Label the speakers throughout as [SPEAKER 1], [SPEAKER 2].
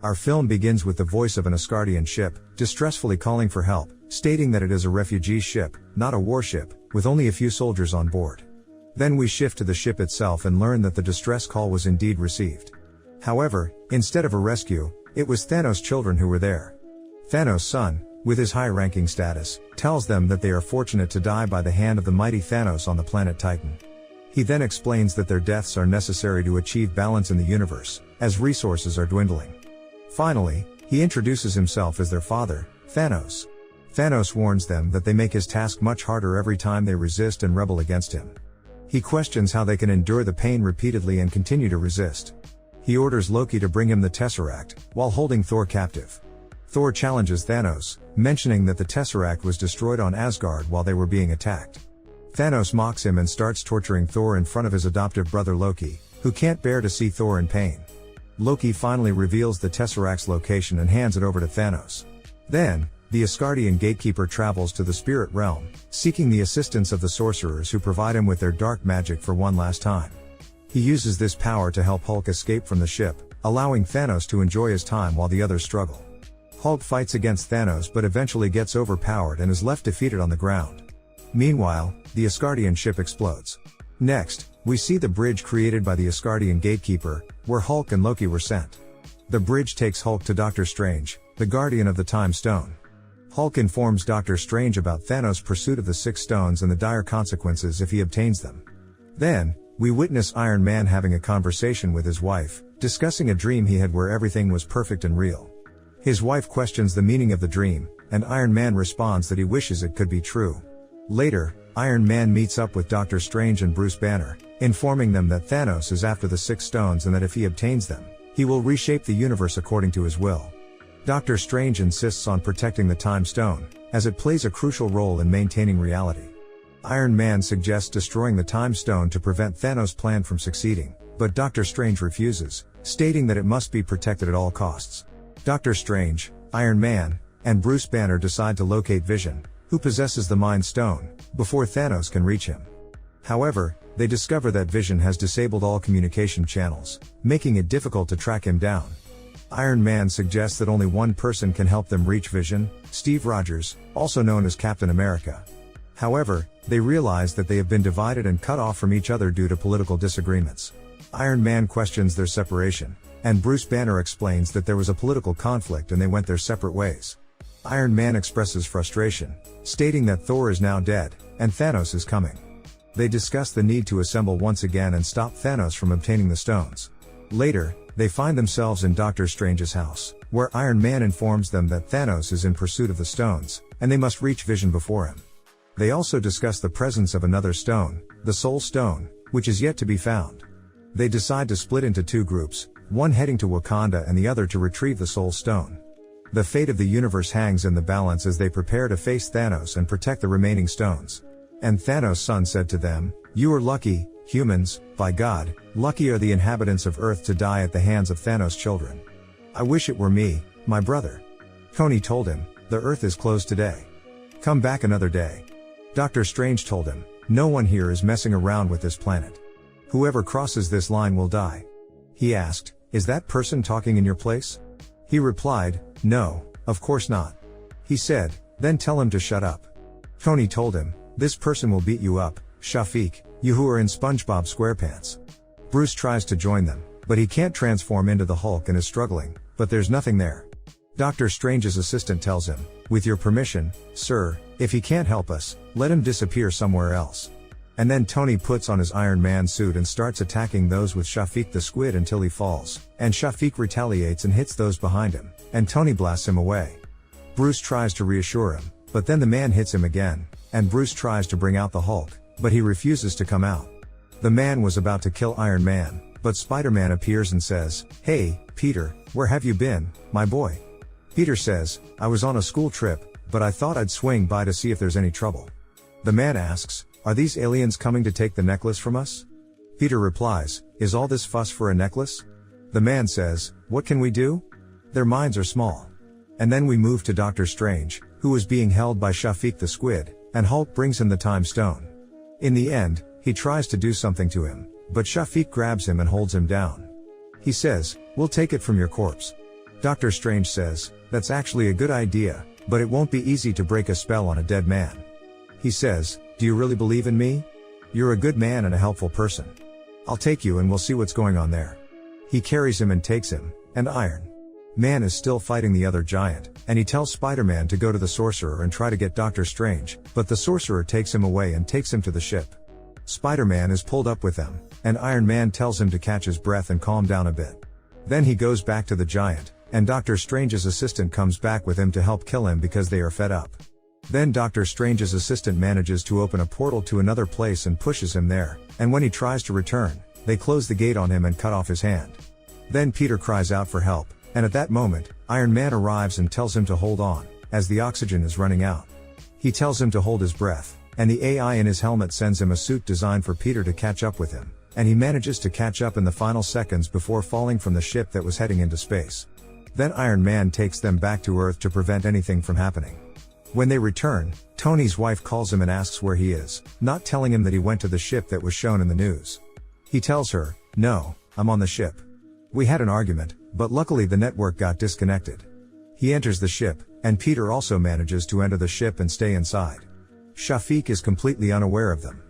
[SPEAKER 1] Our film begins with the voice of an Asgardian ship, distressfully calling for help, stating that it is a refugee ship, not a warship, with only a few soldiers on board. Then we shift to the ship itself and learn that the distress call was indeed received. However, instead of a rescue, it was Thanos' children who were there. Thanos' son, with his high-ranking status, tells them that they are fortunate to die by the hand of the mighty Thanos on the planet Titan. He then explains that their deaths are necessary to achieve balance in the universe, as resources are dwindling. Finally, he introduces himself as their father, Thanos. Thanos warns them that they make his task much harder every time they resist and rebel against him. He questions how they can endure the pain repeatedly and continue to resist. He orders Loki to bring him the Tesseract, while holding Thor captive. Thor challenges Thanos, mentioning that the Tesseract was destroyed on Asgard while they were being attacked. Thanos mocks him and starts torturing Thor in front of his adoptive brother Loki, who can't bear to see Thor in pain. Loki finally reveals the Tesseract's location and hands it over to Thanos. Then, the Asgardian gatekeeper travels to the spirit realm, seeking the assistance of the sorcerers who provide him with their dark magic for one last time. He uses this power to help Hulk escape from the ship, allowing Thanos to enjoy his time while the others struggle. Hulk fights against Thanos but eventually gets overpowered and is left defeated on the ground. Meanwhile, the Asgardian ship explodes. Next, we see the bridge created by the Asgardian gatekeeper, where Hulk and Loki were sent. The bridge takes Hulk to Doctor Strange, the guardian of the Time Stone. Hulk informs Doctor Strange about Thanos' pursuit of the Six Stones and the dire consequences if he obtains them. Then, we witness Iron Man having a conversation with his wife, discussing a dream he had where everything was perfect and real. His wife questions the meaning of the dream, and Iron Man responds that he wishes it could be true. Later, Iron Man meets up with Doctor Strange and Bruce Banner, informing them that Thanos is after the Six Stones and that if he obtains them, he will reshape the universe according to his will. Doctor Strange insists on protecting the Time Stone, as it plays a crucial role in maintaining reality. Iron Man suggests destroying the Time Stone to prevent Thanos' plan from succeeding, but Doctor Strange refuses, stating that it must be protected at all costs. Doctor Strange, Iron Man, and Bruce Banner decide to locate Vision, who possesses the Mind Stone, before Thanos can reach him. However, they discover that Vision has disabled all communication channels, making it difficult to track him down. Iron Man suggests that only one person can help them reach Vision, Steve Rogers, also known as Captain America. However, they realize that they have been divided and cut off from each other due to political disagreements. Iron Man questions their separation, and Bruce Banner explains that there was a political conflict and they went their separate ways. Iron Man expresses frustration, stating that Thor is now dead, and Thanos is coming. They discuss the need to assemble once again and stop Thanos from obtaining the stones. Later, they find themselves in Doctor Strange's house, where Iron Man informs them that Thanos is in pursuit of the stones, and they must reach Vision before him. They also discuss the presence of another stone, the Soul Stone, which is yet to be found. They decide to split into two groups, one heading to Wakanda and the other to retrieve the Soul Stone. The fate of the universe hangs in the balance as they prepare to face Thanos and protect the remaining stones. And Thanos' son said to them, "You are lucky, humans, by God, lucky are the inhabitants of Earth to die at the hands of Thanos' children. I wish it were me, my brother." Tony told him, "The Earth is closed today. Come back another day." Doctor Strange told him, "No one here is messing around with this planet. Whoever crosses this line will die." He asked, "Is that person talking in your place?" He replied, "No, of course not." He said, "Then tell him to shut up." Tony told him, "This person will beat you up, Shafiq, you who are in SpongeBob SquarePants." Bruce tries to join them, but he can't transform into the Hulk and is struggling, but there's nothing there. Doctor Strange's assistant tells him, "With your permission, sir, if he can't help us, let him disappear somewhere else." And then Tony puts on his Iron Man suit and starts attacking those with Shafiq the Squid until he falls, and Shafiq retaliates and hits those behind him, and Tony blasts him away. Bruce tries to reassure him, but then the man hits him again, and Bruce tries to bring out the Hulk, but he refuses to come out. The man was about to kill Iron Man, but Spider-Man appears and says, "Hey, Peter, where have you been, my boy?" Peter says, "I was on a school trip, but I thought I'd swing by to see if there's any trouble." The man asks, "Are these aliens coming to take the necklace from us?" Peter replies, "Is all this fuss for a necklace?" The man says, "What can we do? Their minds are small." And then we move to Doctor Strange, who is being held by Shafiq the Squid, and Hulk brings him the Time Stone. In the end, he tries to do something to him, but Shafiq grabs him and holds him down. He says, "We'll take it from your corpse." Doctor Strange says, "That's actually a good idea, but it won't be easy to break a spell on a dead man." He says, "Do you really believe in me? You're a good man and a helpful person. I'll take you and we'll see what's going on there." He carries him and takes him, and Iron Man is still fighting the other giant, and he tells Spider-Man to go to the sorcerer and try to get Doctor Strange, but the sorcerer takes him away and takes him to the ship. Spider-Man is pulled up with them, and Iron Man tells him to catch his breath and calm down a bit. Then he goes back to the giant, and Doctor Strange's assistant comes back with him to help kill him because they are fed up. Then Doctor Strange's assistant manages to open a portal to another place and pushes him there, and when he tries to return, they close the gate on him and cut off his hand. Then Peter cries out for help, and at that moment, Iron Man arrives and tells him to hold on, as the oxygen is running out. He tells him to hold his breath, and the AI in his helmet sends him a suit designed for Peter to catch up with him, and he manages to catch up in the final seconds before falling from the ship that was heading into space. Then Iron Man takes them back to Earth to prevent anything from happening. When they return, Tony's wife calls him and asks where he is, not telling him that he went to the ship that was shown in the news. He tells her, "No, I'm on the ship. We had an argument, but luckily the network got disconnected." He enters the ship, and Peter also manages to enter the ship and stay inside. Shafiq is completely unaware of them.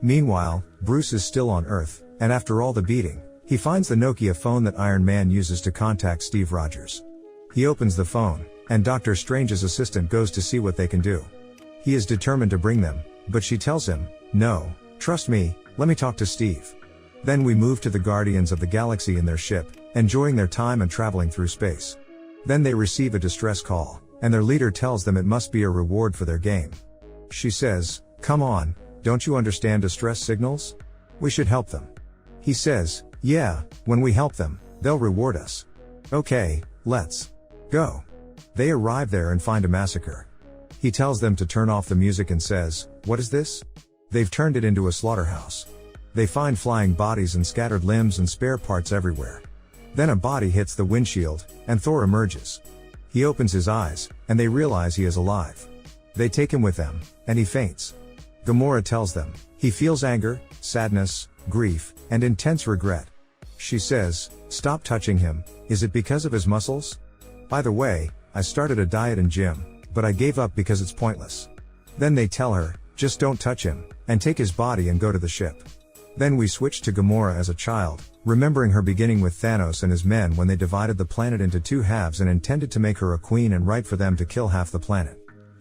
[SPEAKER 1] Meanwhile, Bruce is still on Earth, and after all the beating, he finds the Nokia phone that Iron Man uses to contact Steve Rogers. He opens the phone, and Doctor Strange's assistant goes to see what they can do. He is determined to bring them, but she tells him, "No, trust me, let me talk to Steve." Then we move to the Guardians of the Galaxy in their ship, enjoying their time and traveling through space. Then they receive a distress call, and their leader tells them it must be a reward for their game. She says, "Come on, don't you understand distress signals? We should help them." He says, "Yeah, when we help them, they'll reward us. Okay, let's go." They arrive there and find a massacre. He tells them to turn off the music and says, "What is this?" They've turned it into a slaughterhouse. They find flying bodies and scattered limbs and spare parts everywhere. Then a body hits the windshield, and Thor emerges. He opens his eyes, and they realize he is alive. They take him with them, and he faints. Gamora tells them, he feels anger, sadness, grief, and intense regret. She says, "Stop touching him, is it because of his muscles? By the way, I started a diet and gym, but I gave up because it's pointless." Then they tell her, "Just don't touch him, and take his body and go to the ship." Then we switch to Gamora as a child, remembering her beginning with Thanos and his men when they divided the planet into two halves and intended to make her a queen and right for them to kill half the planet.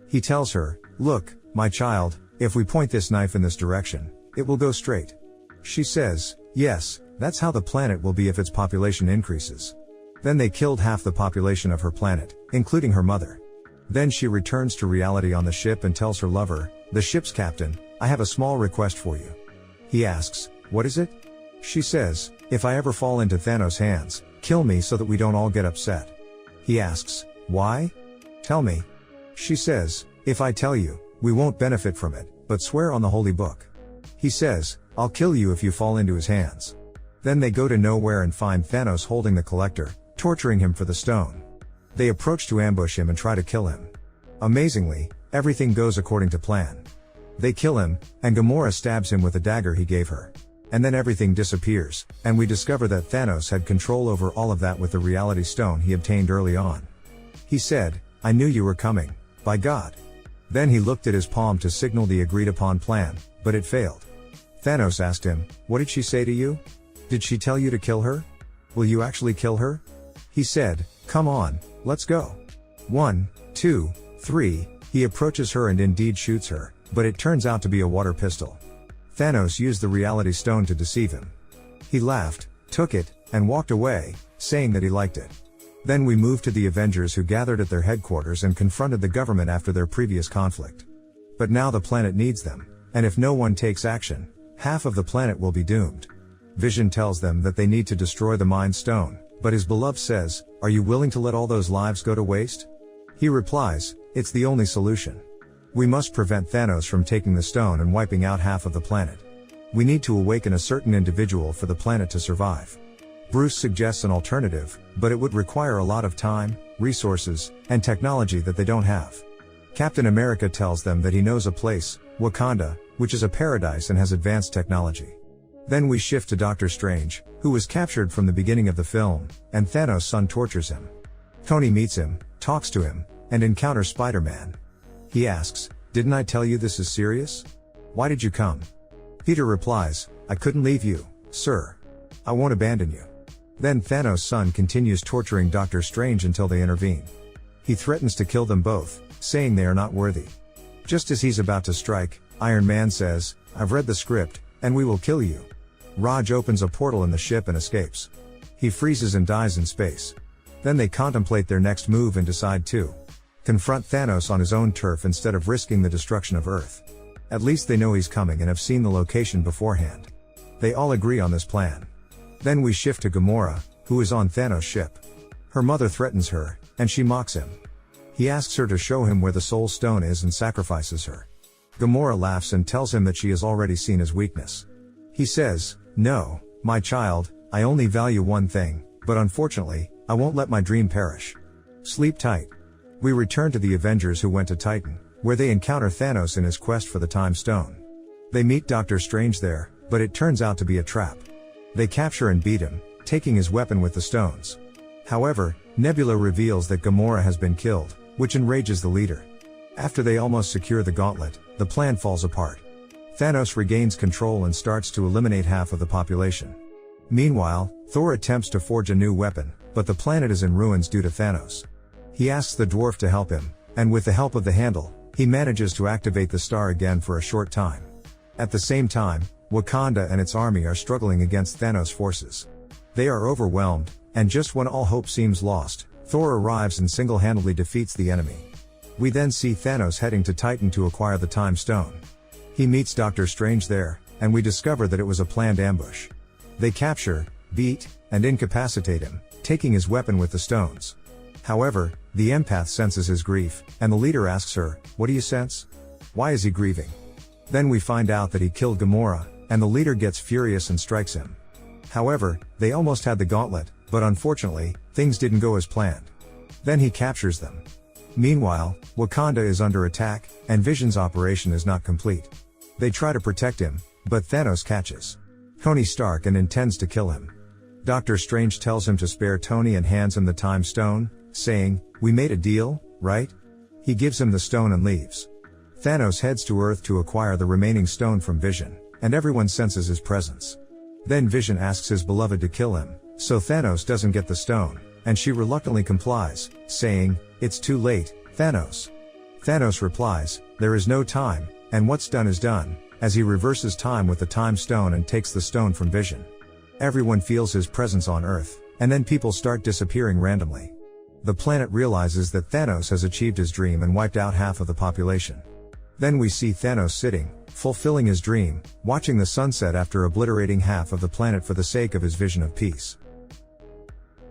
[SPEAKER 1] He tells her, "Look, my child, if we point this knife in this direction, it will go straight." She says, "Yes, that's how the planet will be if its population increases." Then they killed half the population of her planet, including her mother. Then she returns to reality on the ship and tells her lover, the ship's captain, "I have a small request for you." He asks, "What is it?" She says, "If I ever fall into Thanos' hands, kill me so that we don't all get upset." He asks, "Why? Tell me." She says, "If I tell you, we won't benefit from it, but swear on the holy book." He says, "I'll kill you if you fall into his hands." Then they go to nowhere and find Thanos holding the collector, torturing him for the stone. They approach to ambush him and try to kill him. Amazingly, everything goes according to plan. They kill him, and Gamora stabs him with a dagger he gave her. And then everything disappears, and we discover that Thanos had control over all of that with the reality stone he obtained early on. He said, "I knew you were coming, by God." Then he looked at his palm to signal the agreed upon plan, but it failed. Thanos asked him, "What did she say to you? Did she tell you to kill her? Will you actually kill her?" He said, "Come on, let's go. 1, 2, 3, he approaches her and indeed shoots her, but it turns out to be a water pistol. Thanos used the reality stone to deceive him. He laughed, took it, and walked away, saying that he liked it. Then we moved to the Avengers, who gathered at their headquarters and confronted the government after their previous conflict. But now the planet needs them, and if no one takes action, half of the planet will be doomed. Vision tells them that they need to destroy the Mind Stone, but his beloved says, "Are you willing to let all those lives go to waste?" He replies, "It's the only solution. We must prevent Thanos from taking the stone and wiping out half of the planet. We need to awaken a certain individual for the planet to survive." Bruce suggests an alternative, but it would require a lot of time, resources, and technology that they don't have. Captain America tells them that he knows a place, Wakanda, which is a paradise and has advanced technology. Then we shift to Doctor Strange, who was captured from the beginning of the film, and Thanos' son tortures him. Tony meets him, talks to him, and encounters Spider-Man. He asks, "Didn't I tell you this is serious? Why did you come?" Peter replies, "I couldn't leave you, sir. I won't abandon you." Then Thanos' son continues torturing Doctor Strange until they intervene. He threatens to kill them both, saying they are not worthy. Just as he's about to strike, Iron Man says, "I've read the script, and we will kill you." Raj opens a portal in the ship and escapes. He freezes and dies in space. Then they contemplate their next move and decide to confront Thanos on his own turf instead of risking the destruction of Earth. At least they know he's coming and have seen the location beforehand. They all agree on this plan. Then we shift to Gamora, who is on Thanos' ship. Her mother threatens her, and she mocks him. He asks her to show him where the Soul Stone is and sacrifices her. Gamora laughs and tells him that she has already seen his weakness. He says, "No, my child, I only value one thing, but unfortunately, I won't let my dream perish. Sleep tight." We return to the Avengers who went to Titan, where they encounter Thanos in his quest for the Time Stone. They meet Doctor Strange there, but it turns out to be a trap. They capture and beat him, taking his weapon with the stones. However, Nebula reveals that Gamora has been killed, which enrages the leader. After they almost secure the gauntlet, the plan falls apart. Thanos regains control and starts to eliminate half of the population. Meanwhile, Thor attempts to forge a new weapon, but the planet is in ruins due to Thanos. He asks the dwarf to help him, and with the help of the handle, he manages to activate the star again for a short time. At the same time, Wakanda and its army are struggling against Thanos' forces. They are overwhelmed, and just when all hope seems lost, Thor arrives and single-handedly defeats the enemy. We then see Thanos heading to Titan to acquire the Time Stone. He meets Doctor Strange there, and we discover that it was a planned ambush. They capture, beat, and incapacitate him, taking his weapon with the stones. However, the empath senses his grief, and the leader asks her, "What do you sense? Why is he grieving?" Then we find out that he killed Gamora, and the leader gets furious and strikes him. However, they almost had the gauntlet, but unfortunately, things didn't go as planned. Then he captures them. Meanwhile, Wakanda is under attack, and Vision's operation is not complete. They try to protect him, but Thanos catches Tony Stark and intends to kill him. Doctor Strange tells him to spare Tony and hands him the Time Stone, saying, "We made a deal, right?" He gives him the stone and leaves. Thanos heads to Earth to acquire the remaining stone from Vision, and everyone senses his presence. Then Vision asks his beloved to kill him, so Thanos doesn't get the stone, and she reluctantly complies, saying, "It's too late, Thanos." Thanos replies, "There is no time, and what's done is done," as he reverses time with the Time Stone and takes the stone from Vision. Everyone feels his presence on Earth, and then people start disappearing randomly. The planet realizes that Thanos has achieved his dream and wiped out half of the population. Then we see Thanos sitting, fulfilling his dream, watching the sunset after obliterating half of the planet for the sake of his vision of peace.